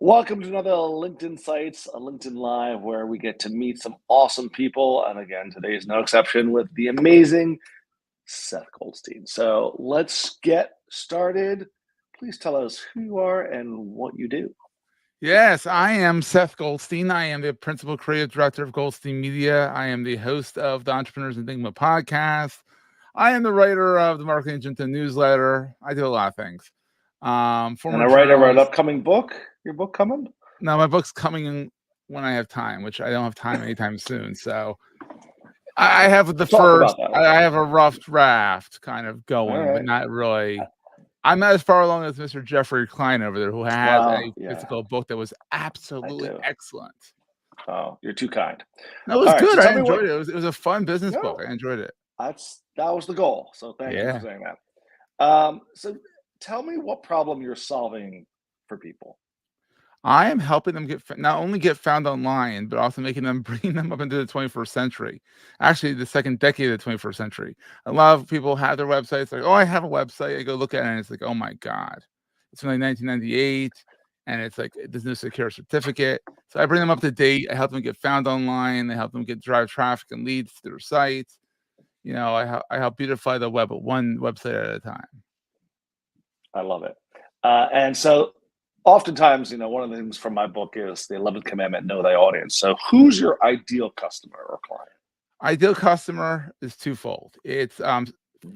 Welcome to another LinkedIn Sites, a LinkedIn Live, where we get to meet some awesome people. And again, today is no exception with the amazing Seth Goldstein. So let's get started. Please tell us who you are and what you do. Yes, I am Seth Goldstein. I am the principal creative director of Goldstein Media. I am the host of the Entrepreneurs and Enigma podcast. I am the writer of the Marketing Agenda newsletter. I do a lot of things. And a writer of an upcoming book. Your book coming? No, my book's coming when I have time, which I don't have time anytime soon. So I have the first. I have a rough draft kind of going, but not really. I'm not as far along as Mr. Jeffrey Klein over there, who has a physical book that was absolutely excellent. Oh, you're too kind. No, it was good. I enjoyed it. It was a fun business book. I enjoyed it. That was the goal. So thank you for saying that. So tell me what problem you're solving for people. I am helping them not only get found online, but also bringing them up into the 21st century. Actually, the second decade of the 21st century. A lot of people have their websites like, oh, I have a website. I go look at it and it's like, oh my God. It's from like 1998 and it's like, there's no secure certificate. So I bring them up to date. I help them get found online. I help them drive traffic and leads to their sites. You know, I help beautify the web, one website at a time. I love it. And so oftentimes, one of the things from my book is the 11th commandment, know thy audience. So who's your ideal customer or client? Ideal customer is twofold. It's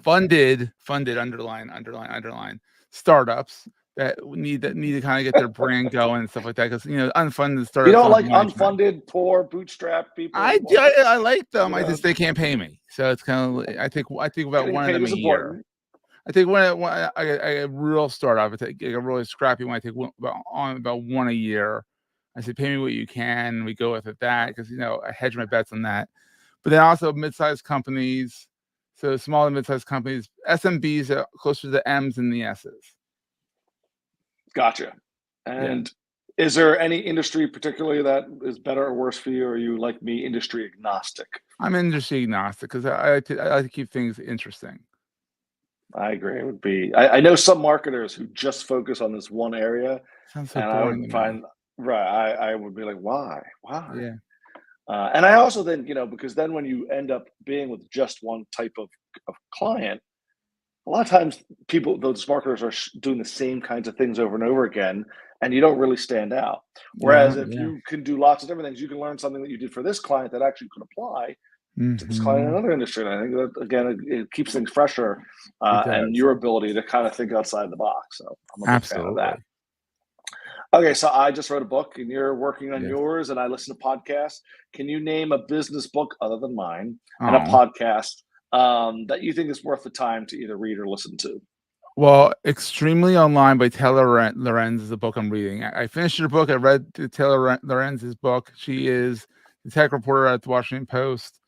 funded, underline, startups that need to kind of get their brand going and stuff like that. Because, unfunded startups. You don't like unfunded, poor, bootstrap people? I like them. They can't pay me. So it's kind of, I think about one of them a year. I think when a real startup, I take a really scrappy one. I take about one a year. I say, pay me what you can. We go with it that because I hedge my bets on that. But then also mid-sized companies, so small and mid-sized companies, SMBs are closer to the M's and the S's. Gotcha. And is there any industry particularly that is better or worse for you, or are you like me, industry agnostic? I'm industry agnostic because I like to keep things interesting. I agree. It would be. I know some marketers who just focus on this one area. Sounds so boring. I would be like, why? Yeah. And I also think, because then when you end up being with just one type of client, a lot of times those marketers are doing the same kinds of things over and over again, and you don't really stand out. Whereas if you can do lots of different things, you can learn something that you did for this client that actually could apply to this client in another industry. And I think that, again, it keeps things fresher and your ability to kind of think outside the box. So I'm a big fan of that. Okay, so I just wrote a book and you're working on yours and I listen to podcasts. Can you name a business book other than mine and a podcast that you think is worth the time to either read or listen to? Well, Extremely Online by Taylor Lorenz is the book I'm reading. I finished your book. I read Taylor Lorenz's book. She is the tech reporter at the Washington Post.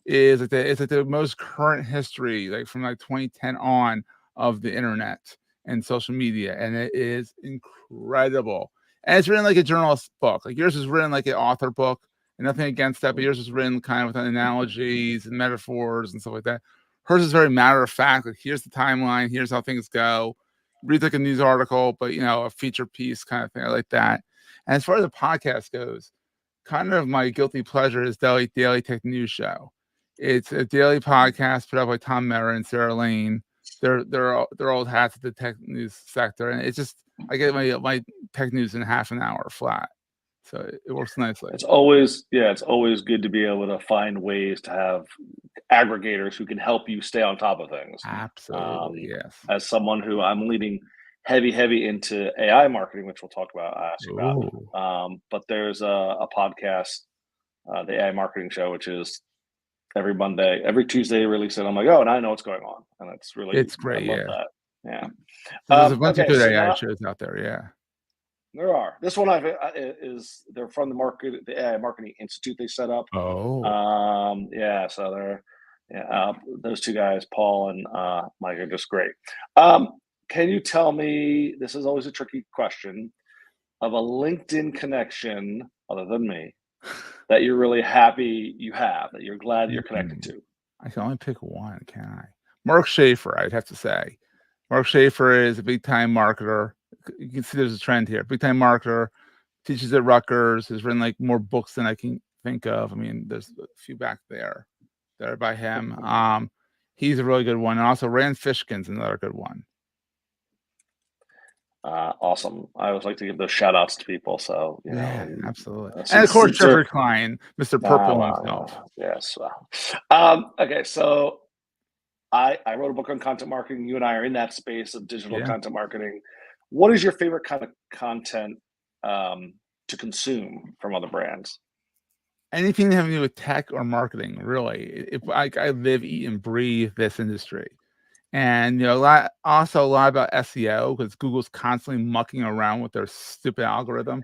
It's like the most current history, like from like 2010 on, of the internet and social media, and it is incredible. And it's written like a journalist book. Like yours is written like an author book, and nothing against that, but yours is written kind of with analogies and metaphors and stuff like that. Hers is very matter of fact. Like here's the timeline, here's how things go. Read like a news article, but a feature piece kind of thing. I like that. And as far as the podcast goes, kind of my guilty pleasure is Daily Tech News Show. It's a daily podcast put out by Tom Merritt and Sarah Lane. They're old hats at the tech news sector, and it's just I get my tech news in half an hour flat, so it works nicely. It's always good to be able to find ways to have aggregators who can help you stay on top of things. Absolutely, yes. As someone who I'm leading heavy into AI marketing, which we'll talk about, I ask you about. But there's a podcast, the AI Marketing Show, which is every Tuesday they release it. I'm like, oh, and I know what's going on, and it's great. I love that. Yeah, there's a bunch of good AI shows out there. Yeah, there are. This one they're from the AI Marketing Institute they set up. Oh, so they're those two guys, Paul and Mike, are just great. Can you tell me? This is always a tricky question of a LinkedIn connection other than me that you're really happy you have, that you're glad you're connected to? I can only pick one, can I? Mark Schaefer, I'd have to say. Mark Schaefer is a big-time marketer. you can see there's a trend here. Big time marketer, teaches at Rutgers, has written like more books than I can think of. I mean, there's a few back there that are by him. He's a really good one. And also Rand Fishkin's another good one. Awesome. I always like to give those shout outs to people. So, absolutely. And of course, Jeffrey Klein, Mr. Purple himself. Yes. Okay. So I wrote a book on content marketing. You and I are in that space of digital content marketing. What is your favorite kind of content to consume from other brands? Anything having to do with tech or marketing, really. If I live, eat, and breathe this industry. And a lot about SEO, because Google's constantly mucking around with their stupid algorithm.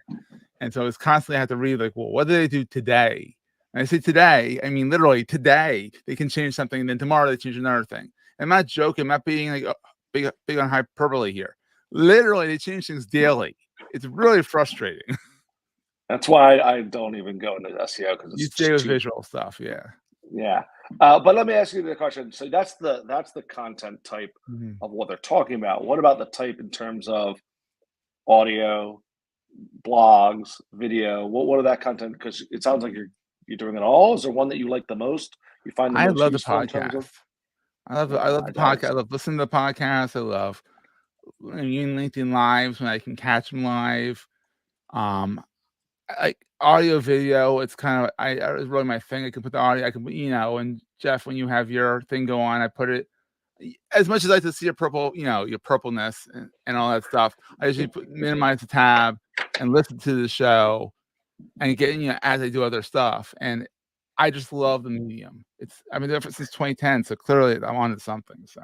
And so it's constantly have to read like, well, what do they do today? And I say today, I mean literally today they can change something, and then tomorrow they change another thing. I'm not joking, I'm not being like big on hyperbole here. Literally, they change things daily. It's really frustrating. That's why I don't even go into SEO, because you stay with visual stuff, yeah. But let me ask you the question. So that's the content type of what they're talking about. What about the type in terms of audio, blogs, video? What are that content? Because it sounds like you're doing it all. Is there one that you like the most? You find the most useful in terms of? I love the podcast. I love listening to the podcast. I love using LinkedIn Lives when I can catch them live. Like audio, video. It's kind of it's really my thing. I can put the audio. I can and Jeff, when you have your thing go on, I put it. As much as I like to see your purple, your purpleness and all that stuff, I usually minimize the tab and listen to the show and get as I do other stuff. And I just love the medium. I've been there since 2010, so clearly I'm onto something. So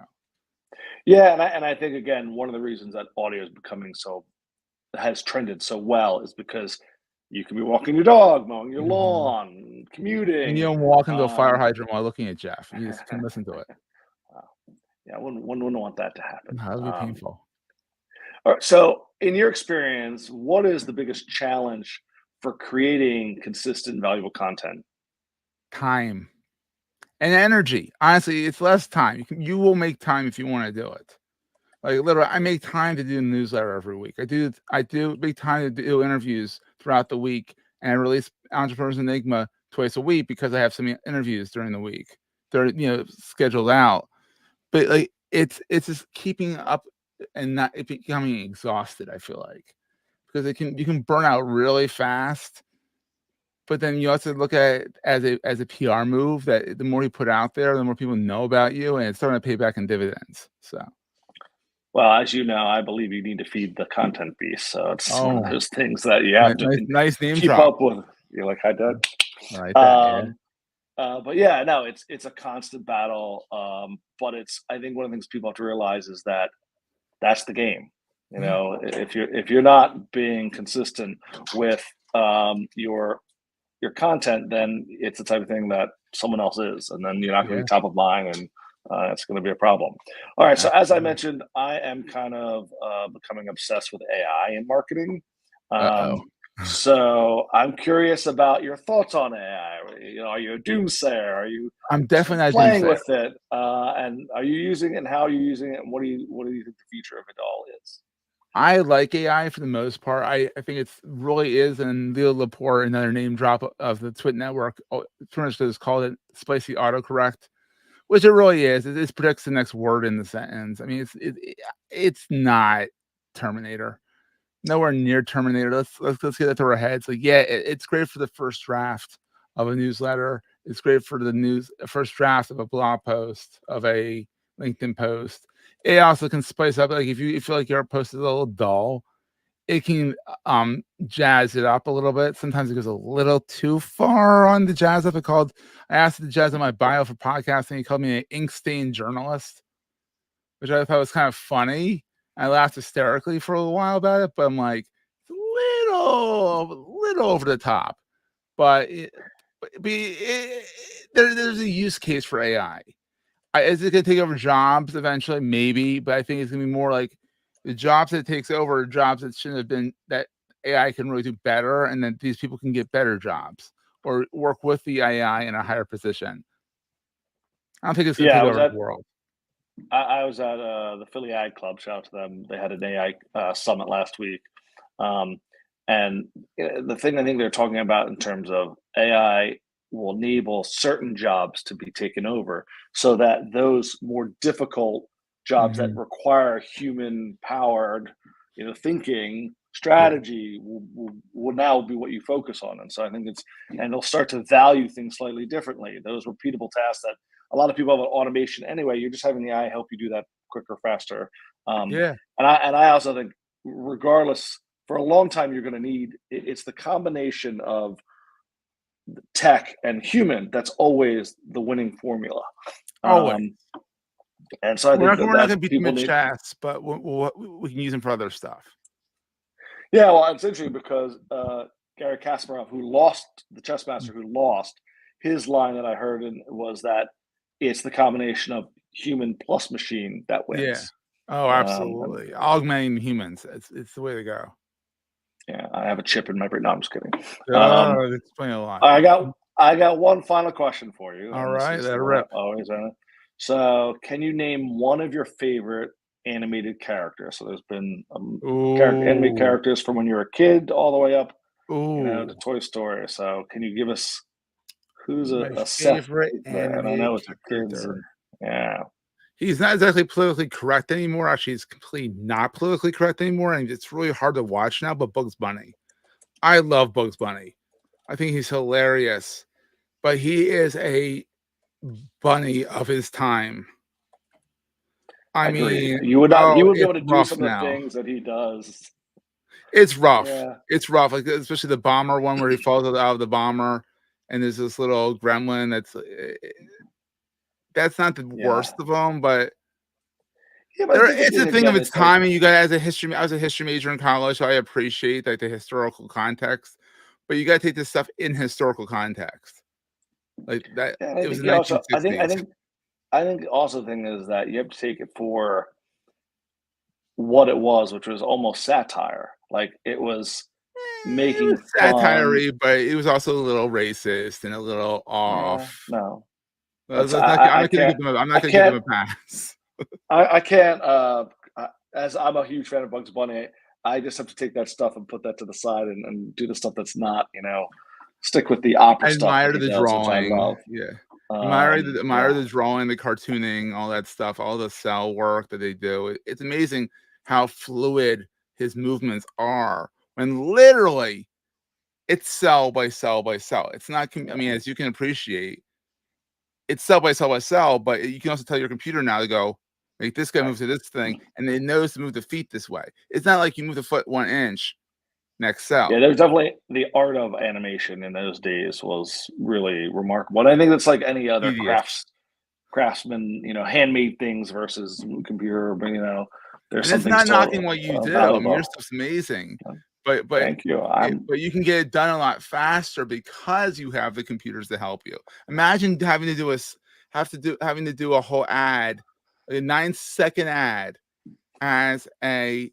yeah, and I think again, one of the reasons that audio is becoming has trended so well is because you can be walking your dog, mowing your lawn, commuting, and you don't walk into a fire hydrant while looking at Jeff. You just can listen to it. Yeah, I wouldn't want that to happen. That would be painful. All right. So, in your experience, what is the biggest challenge for creating consistent, valuable content? Time and energy. Honestly, it's less time. You will make time if you want to do it. Like literally, I make time to do a newsletter every week. I do make time to do interviews throughout the week, and I release Entrepreneurs Enigma twice a week because I have some interviews during the week. They're scheduled out. But like it's just keeping up and not becoming exhausted, I feel like, because you can burn out really fast. But then you also look at it as a PR move, that the more you put out there, the more people know about you, and it's starting to pay back in dividends. So, well, as you know, I believe you need to feed the content beast. So it's one of those things that you have to nice name keep drop. up with. You're like, hi, Dad. Right. But yeah, no, it's a constant battle. But I think one of the things people have to realize is that that's the game. If you're not being consistent with your content, then it's the type of thing that someone else is, and then you're not going to be top of mind, and it's going to be a problem. All right. So as I mentioned, I am kind of becoming obsessed with AI in marketing. So I'm curious about your thoughts on AI. Are you a doomsayer? Are you? I'm definitely not playing with it. And are you using it? And how are you using it? And what do you think the future of it all is? I like AI for the most part. I think it really is, and Leo Laporte, another name drop of the Twit network, pretty much just called it spicy autocorrect, which it really is. It predicts the next word in the sentence. I mean, it's not Terminator. Nowhere near Terminator. Let's get that through our heads. Like, yeah, it's great for the first draft of a newsletter. It's great for the first draft of a blog post, of a LinkedIn post. It also can spice up. Like if you feel like your post is a little dull, it can jazz it up a little bit. Sometimes it goes a little too far on the jazz up. I asked the jazz on my bio for podcasting. He called me an ink stained journalist, which I thought was kind of funny. I laughed hysterically for a little while about it, but I'm like, it's a little over the top. But there's a use case for AI. Is it going to take over jobs eventually? Maybe, but I think it's going to be more like the jobs that it takes over are jobs that shouldn't have been, that AI can really do better, and then these people can get better jobs or work with the AI in a higher position. I don't think it's going to take over the world. I was at the Philly Ag Club. Shout out to them. They had an AI summit last week, um, and the thing I think they're talking about in terms of AI will enable certain jobs to be taken over, so that those more difficult jobs that Mhm. require human powered, thinking Yeah. strategy will now be what you focus on. And so I think and they'll start to value things slightly differently. Those repeatable tasks that a lot of people have automation anyway. You're just having the AI help you do that quicker, faster. Um, Yeah. and I also think, regardless, for a long time, you're going to need it's the combination of tech and human that's always the winning formula. Always. Um, and so I We're think not that, we're not that gonna beat them people in need. chess, but we can use them for other stuff. Yeah, well, it's interesting because Gary Kasparov, who lost the chess master, who lost, his line that I heard was that it's the combination of human plus machine that Yeah. wins. Oh, And absolutely. Augmenting humans. It's the way to go. yeah, I have a chip in my brain. No, I'm just kidding. Oh, that's explain a lot. I got one final question for you, All and this right, is let the it one I rip. always ask. So, can you name one of your favorite animated characters? So, there's been animated Ooh. characters from when you were a kid all the way up, to Ooh. Toy Story. So, can you give us who's My a Seth? favorite And I animated know it's for kids, character. and yeah, He's not exactly politically correct anymore. Actually, he's completely not politically correct anymore, and it's really hard to watch now. But Bugs Bunny, I love Bugs Bunny. I think he's hilarious, but he is a bunny of his time. I agreed. mean, You would not. You oh, would be it's able to do rough some of the now. things that he does. It's rough. Yeah, It's rough, like especially the bomber one where he falls out of the bomber, and there's this little gremlin that's not the yeah, worst of them, but yeah. But I think the it's a thing thing of again, its it's like, time, and you got as a history I was a history major in college, so I appreciate, like, the historical context, but you gotta take this stuff in historical context. Like, that yeah, I it was think the you also. I think. I 1960s. think. I think also the thing is that you have to take it for what it was, which was almost satire. Like it was It was making fun. satire but it was also a little racist and a little Yeah, off. no, Let's not I I'm I not gonna can't. give them a I'm I not gonna give them can't. a pass. I can't. As I'm a huge fan of Bugs Bunny, I just have to take that stuff and put that to the side and do the stuff that's not. Stick with the opera I stuff that admire he the does, which I drawing, love. yeah. Admire Yeah, the drawing, the cartooning, all that stuff, all the cell work that they do. It's amazing how fluid his movements are when literally it's cell by cell by cell. It's not I mean, yeah, as you can appreciate, it's cell by cell by cell, but you can also tell your computer now to go, make this guy right. move to this thing, and it knows to move the feet this way. It's not like you move the foot 1 inch, next Yeah, cell. there's definitely the art of animation in those days was really remarkable. And I think it's like any other Tedious. craftsman, handmade things versus computer, but there's And it's something not still knocking what you do. I mean, your valuable. stuff's amazing, Um, but but Thank you. but you can get it done a lot faster because you have the computers to help you. Imagine having to do having to do a whole ad, a 9-second ad as a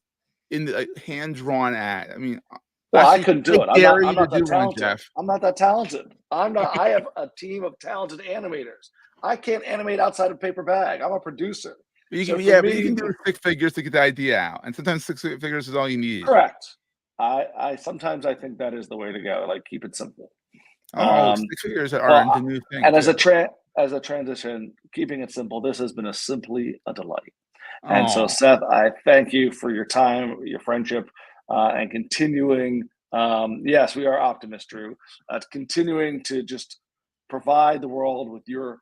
hand drawn ad. I mean, Well, I actually, couldn't I do it. dare I'm you to not do that one, talented. Jeff. I'm not that talented. I have a team of talented animators. I can't animate outside of paper bag. I'm a producer. But you So can, for yeah, but you me, can do 6 figures to get the idea out, and sometimes figures is all you need. correct. I sometimes I think that is the way to go. Like keep it simple. Oh, Um, 6 figures are Well, the new thing and too. as a transition, keeping it simple, this has been simply a delight. And so, Oh, Seth, I thank you for your time, your friendship, and continuing. Yes, we are optimists, Drew. Continuing to just provide the world with your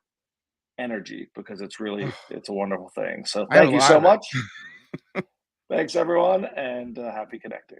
energy because it's a wonderful thing. So, I have a thank you lot so of it. much. Thanks, everyone, and happy connecting.